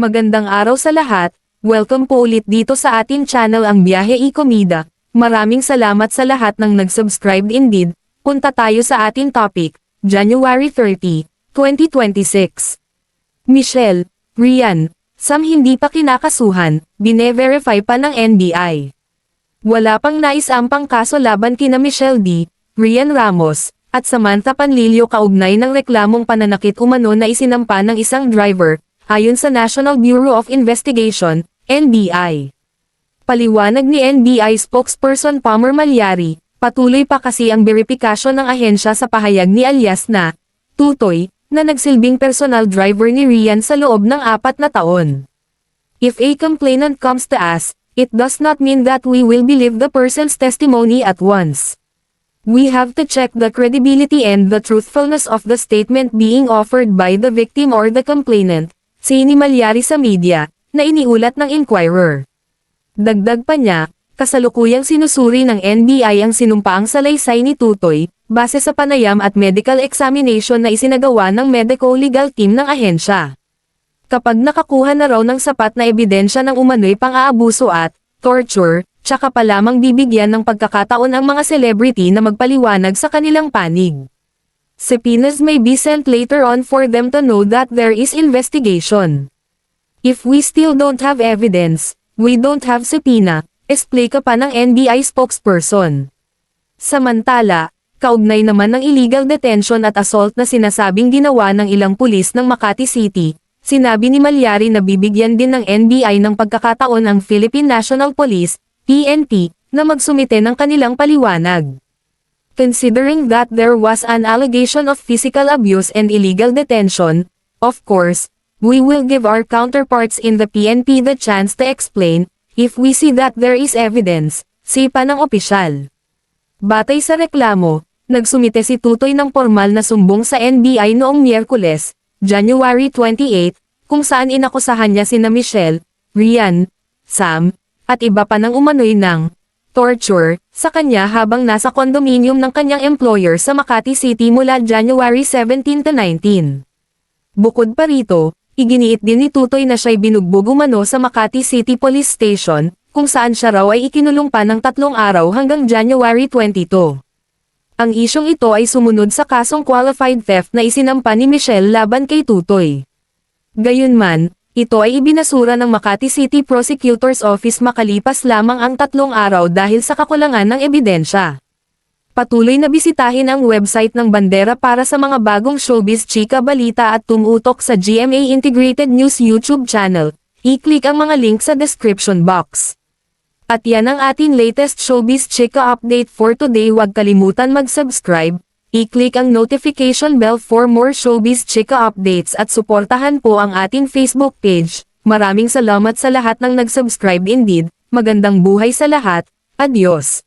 Magandang araw sa lahat, welcome po ulit dito sa ating channel ang Biyahe y Komida. Maraming salamat sa lahat ng nag-subscribe indeed. Punta tayo sa ating topic, January 30, 2026. Michelle, Ryan, Sam hindi pa kinakasuhan, bine-verify pa ng NBI. Wala pang naisampang kaso laban kina Michelle D., Ryan Ramos, at Samantha Panlilio kaugnay ng reklamong pananakit umano na isinampa ng isang driver, ayon sa National Bureau of Investigation, NBI. Paliwanag ni NBI spokesperson Palmer Malyari, patuloy pa kasi ang verifikasyon ng ahensya sa pahayag ni alias na Tutoy, na nagsilbing personal driver ni Ryan sa loob ng 4 na taon. If a complainant comes to us, it does not mean that we will believe the person's testimony at once. We have to check the credibility and the truthfulness of the statement being offered by the victim or the complainant, ni Malyari sa media, na iniulat ng Inquirer. Dagdag pa niya, kasalukuyang sinusuri ng NBI ang sinumpaang salaysay ni Tutoy, base sa panayam at medical examination na isinagawa ng medical legal team ng ahensya. Kapag nakakuha na raw ng sapat na ebidensya ng umano'y pang-aabuso at torture, tsaka pa lamang bibigyan ng pagkakataon ang mga celebrity na magpaliwanag sa kanilang panig. Subpoenas may be sent later on for them to know that there is investigation. If we still don't have evidence, we don't have subpoena, explica pa ng NBI spokesperson. Samantala, kaugnay naman ng illegal detention at assault na sinasabing ginawa ng ilang pulis ng Makati City, sinabi ni Malyari na bibigyan din ng NBI ng pagkakataon ang Philippine National Police, PNP, na magsumite ng kanilang paliwanag. Considering that there was an allegation of physical abuse and illegal detention, of course, we will give our counterparts in the PNP the chance to explain, if we see that there is evidence, sipa ng opisyal. Batay sa reklamo, nagsumite si Tutoy ng formal na sumbong sa NBI noong Miyerkules, January 28, kung saan inakusahan niya sina Michelle, Ryan, Sam, at iba pa ng umano'y ng torture sa kanya habang nasa condominium ng kanyang employer sa Makati City mula January 17 to 19. Bukod pa rito, iginiit din ni Tutoy na siya'y binugbog umano sa Makati City Police Station, kung saan siya raw ay ikinulong pa ng 3 araw hanggang January 22. Ang isyong ito ay sumunod sa kasong qualified theft na isinampa ni Michelle laban kay Tutoy. Gayunman, ito ay ibinasura ng Makati City Prosecutor's Office makalipas lamang ang 3 araw dahil sa kakulangan ng ebidensya. Patuloy na bisitahin ang website ng Bandera para sa mga bagong showbiz chika balita at tumutok sa GMA Integrated News YouTube channel. I-click ang mga link sa description box. At yan ang ating latest showbiz chika update for today. Huwag kalimutan mag-subscribe. I-click ang notification bell for more showbiz chika updates at suportahan po ang ating Facebook page. Maraming salamat sa lahat ng nag-subscribe indeed. Magandang buhay sa lahat. Adios.